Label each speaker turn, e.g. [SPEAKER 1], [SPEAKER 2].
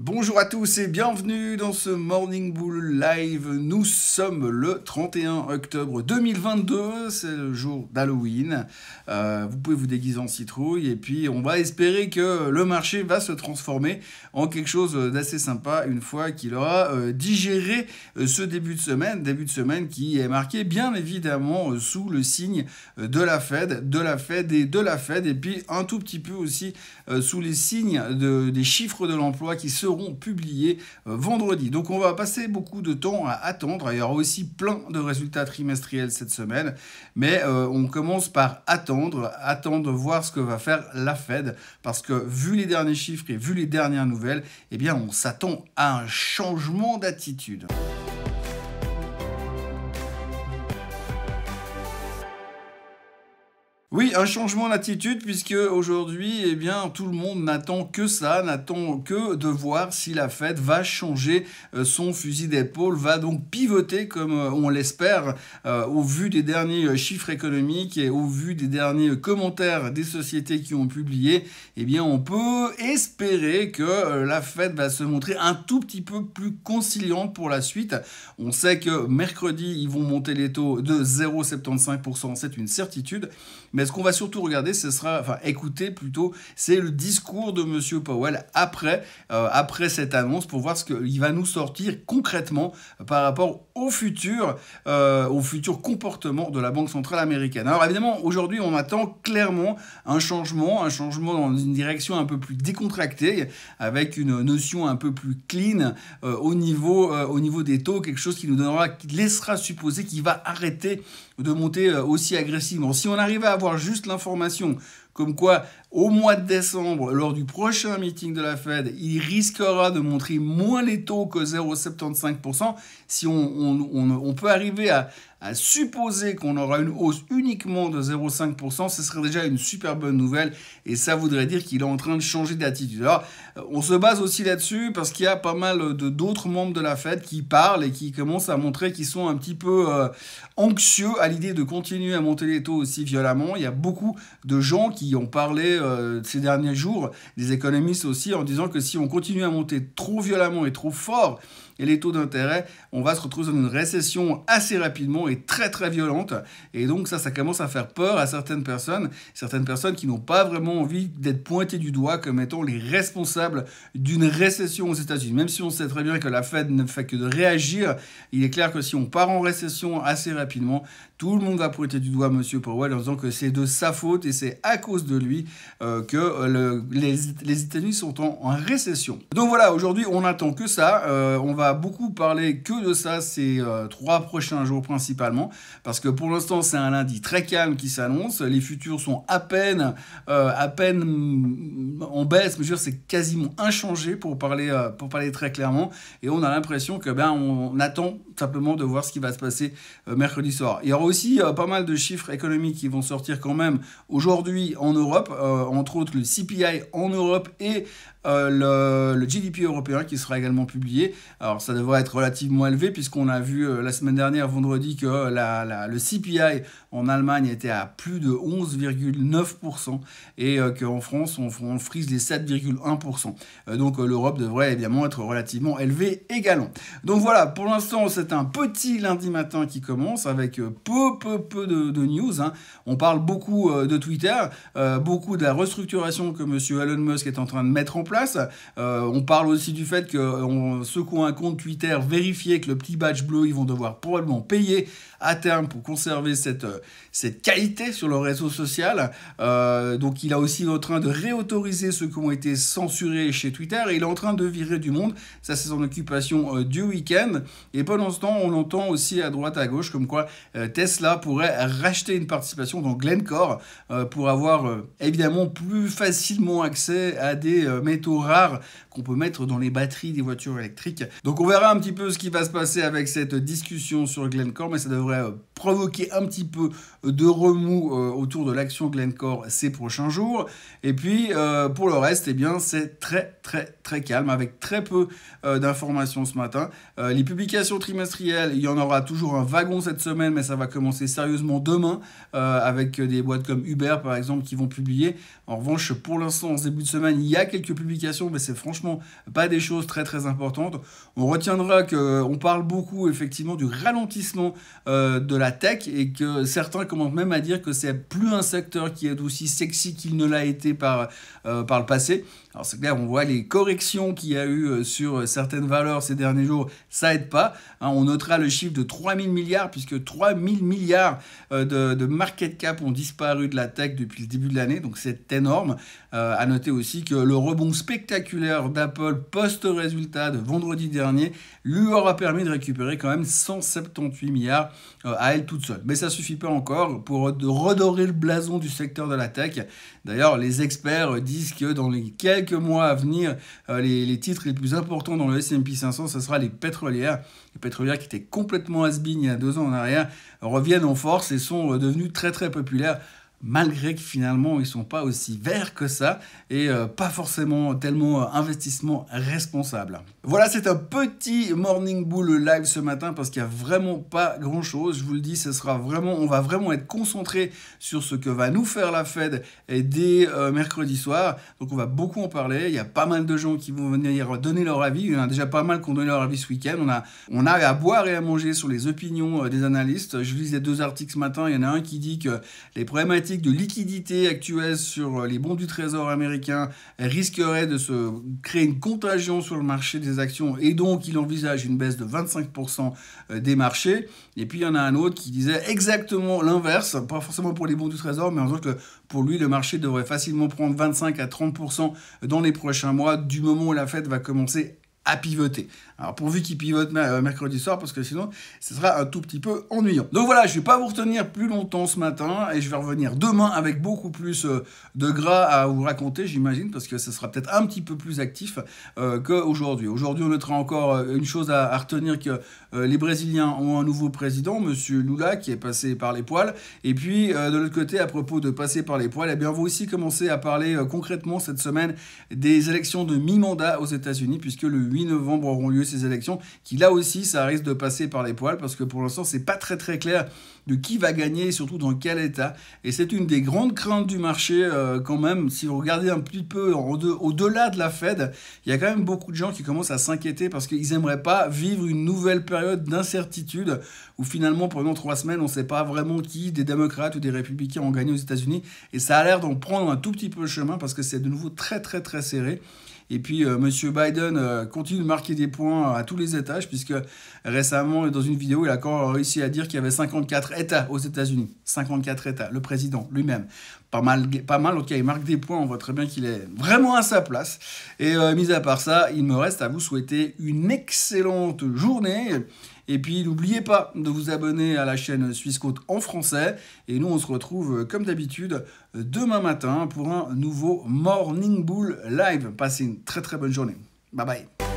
[SPEAKER 1] Bonjour à tous et bienvenue dans ce Morning Bull Live. Nous sommes le 31 octobre 2022, c'est le jour d'Halloween. Vous pouvez vous déguiser en citrouille et puis on va espérer que le marché va se transformer en quelque chose d'assez sympa une fois qu'il aura digéré ce début de semaine qui est marqué bien évidemment sous le signe de la Fed et puis un tout petit peu aussi sous les signes des chiffres de l'emploi qui seront publiés vendredi. Donc on va passer beaucoup de temps à attendre. Il y aura aussi plein de résultats trimestriels cette semaine, mais on commence par attendre, voir ce que va faire la Fed, parce que vu les derniers chiffres et vu les dernières nouvelles, eh bien on s'attend à un changement d'attitude. Oui, un changement d'attitude puisque aujourd'hui, eh bien, tout le monde n'attend que ça, n'attend que de voir si la Fed va changer son fusil d'épaule, va donc pivoter comme on l'espère au vu des derniers chiffres économiques et au vu des derniers commentaires des sociétés qui ont publié. Eh bien, on peut espérer que la Fed va se montrer un tout petit peu plus conciliante pour la suite. On sait que mercredi, ils vont monter les taux de 0,75%, c'est une certitude. Mais ce qu'on va surtout regarder, écouter plutôt, c'est le discours de M. Powell après cette annonce pour voir ce qu'il va nous sortir concrètement par rapport au futur comportement de la Banque centrale américaine. Alors évidemment, aujourd'hui, on attend clairement un changement dans une direction un peu plus décontractée, avec une notion un peu plus clean au niveau des taux, quelque chose qui laissera supposer qu'il va arrêter de monter aussi agressivement. Si on arrivait à avoir juste l'information comme quoi, au mois de décembre, lors du prochain meeting de la Fed, il risquera de montrer moins les taux que 0,75%. Si on peut arriver à supposer qu'on aura une hausse uniquement de 0,5%, ce serait déjà une super bonne nouvelle et ça voudrait dire qu'il est en train de changer d'attitude. Alors, on se base aussi là-dessus parce qu'il y a pas mal d'autres membres de la Fed qui parlent et qui commencent à montrer qu'ils sont un petit peu anxieux à l'idée de continuer à monter les taux aussi violemment. Il y a beaucoup de gens qui ont parlé ces derniers jours, des économistes aussi, en disant que si on continue à monter trop violemment et trop fort et les taux d'intérêt, on va se retrouver dans une récession assez rapidement et très très violente. Et donc ça commence à faire peur à certaines personnes qui n'ont pas vraiment envie d'être pointées du doigt comme étant les responsables d'une récession aux États-Unis. Même si on sait très bien que la Fed ne fait que de réagir, il est clair que si on part en récession assez rapidement, tout le monde va pointer du doigt M. Powell en disant que c'est de sa faute et c'est à cause de lui que les États-Unis sont en récession. Donc voilà, aujourd'hui on n'attend que ça. On va beaucoup parler que de ça ces 3 prochains jours principalement, parce que pour l'instant c'est un lundi très calme qui s'annonce. Les futurs sont à peine en baisse, mais je veux dire c'est quasiment inchangé pour parler très clairement. Et on a l'impression que on attend simplement de voir ce qui va se passer mercredi soir. Il y aura aussi pas mal de chiffres économiques qui vont sortir quand même aujourd'hui en Europe, entre autres le CPI en Europe et le GDP européen qui sera également publié. Alors ça devrait être relativement élevé puisqu'on a vu la semaine dernière, vendredi, que le CPI en Allemagne était à plus de 11,9% et qu'en France on frise les 7,1%. Donc l'Europe devrait évidemment être relativement élevée également. Donc voilà, pour l'instant c'est un petit lundi matin qui commence avec peu de news. On parle beaucoup de Twitter, beaucoup de la restructuration que M. Elon Musk est en train de mettre en place. On parle aussi du fait que ceux qui ont un compte Twitter vérifié que le petit badge bleu, ils vont devoir probablement payer à terme pour conserver cette qualité sur le réseau social. Donc il est aussi en train de réautoriser ceux qui ont été censurés chez Twitter et il est en train de virer du monde. Ça c'est son occupation du week-end. Et pendant ce temps, on entend aussi à droite à gauche comme quoi Tesla pourrait racheter une participation dans Glencore pour avoir évidemment plus facilement accès à des métaux rares qu'on peut mettre dans les batteries des voitures électriques. Donc on verra un petit peu ce qui va se passer avec cette discussion sur Glencore, mais ça devrait provoquer un petit peu de remous autour de l'action Glencore ces prochains jours. Et puis pour le reste, eh bien c'est très calme avec très peu d'informations ce matin. Les publications trimestrielles, il y en aura toujours un wagon cette semaine, mais ça va commencer sérieusement demain avec des boîtes comme Uber par exemple qui vont publier. En revanche, pour l'instant, en ce début de semaine, il y a quelques publications, mais c'est franchement franchement pas des choses très très importantes. On retiendra qu'on parle beaucoup effectivement du ralentissement de la tech et que certains commencent même à dire que c'est plus un secteur qui est aussi sexy qu'il ne l'a été par le passé. Alors c'est clair, on voit les corrections qu'il y a eu sur certaines valeurs ces derniers jours, ça aide pas. Hein, on notera le chiffre de 3000 milliards puisque 3000 milliards de market cap ont disparu de la tech depuis le début de l'année, donc c'est énorme. À noter aussi que le rebond spectaculaire d'Apple post-résultat de vendredi dernier lui aura permis de récupérer quand même 178 milliards à elle toute seule. Mais ça suffit pas encore pour redorer le blason du secteur de la tech. D'ailleurs, les experts disent que dans les quelques mois à venir, les titres les plus importants dans le S&P 500, ce sera les pétrolières. Les pétrolières qui étaient complètement has-been il y a 2 ans en arrière reviennent en force et sont devenus très très populaires, malgré que finalement ils ne sont pas aussi verts que ça et pas forcément tellement investissement responsable. Voilà, c'est un petit Morning Bull live ce matin parce qu'il n'y a vraiment pas grand chose. Je vous le dis, on va vraiment être concentré sur ce que va nous faire la Fed dès mercredi soir. Donc on va beaucoup en parler. Il y a pas mal de gens qui vont venir donner leur avis. Il y en a déjà pas mal qui ont donné leur avis ce week-end. On a à boire et à manger sur les opinions des analystes. Je lisais 2 articles ce matin. Il y en a un qui dit que les problématiques de liquidité actuelle sur les bons du trésor américain risquerait de se créer une contagion sur le marché des actions et donc il envisage une baisse de 25% des marchés. Et puis il y en a un autre qui disait exactement l'inverse, pas forcément pour les bons du trésor, mais en disant que pour lui le marché devrait facilement prendre 25 à 30% dans les prochains mois du moment où la Fed va commencer à pivoter. Alors pourvu qu'il pivote mercredi soir, parce que sinon ce sera un tout petit peu ennuyant. Donc voilà, je ne vais pas vous retenir plus longtemps ce matin et je vais revenir demain avec beaucoup plus de gras à vous raconter, j'imagine, parce que ce sera peut-être un petit peu plus actif qu'aujourd'hui. Aujourd'hui, on notera encore une chose à retenir, que les Brésiliens ont un nouveau président, monsieur Lula, qui est passé par les poils. Et puis de l'autre côté, à propos de passer par les poils, eh bien, on va aussi commencer à parler concrètement cette semaine des élections de mi-mandat aux États-Unis, puisque le 8 novembre auront lieu ces élections, qui là aussi, ça risque de passer par les poils, parce que pour l'instant, c'est pas très très clair de qui va gagner et surtout dans quel état. Et c'est une des grandes craintes du marché quand même. Si vous regardez un petit peu au-delà de la Fed, il y a quand même beaucoup de gens qui commencent à s'inquiéter parce qu'ils n'aimeraient pas vivre une nouvelle période d'incertitude où finalement pendant 3 semaines, on ne sait pas vraiment qui des démocrates ou des républicains ont gagné aux États-Unis. Et ça a l'air d'en prendre un tout petit peu le chemin parce que c'est de nouveau très très très serré. Et puis, M. Biden continue de marquer des points à tous les étages, puisque récemment, dans une vidéo, il a encore réussi à dire qu'il y avait 54 États aux États-Unis. 54 États, le président lui-même. Pas mal, en tout cas, il marque des points, on voit très bien qu'il est vraiment à sa place. Et mis à part ça, il me reste à vous souhaiter une excellente journée. Et puis, n'oubliez pas de vous abonner à la chaîne Suisse Côte en français. Et nous, on se retrouve, comme d'habitude, demain matin pour un nouveau Morning Bull Live. Passez une très très bonne journée. Bye bye.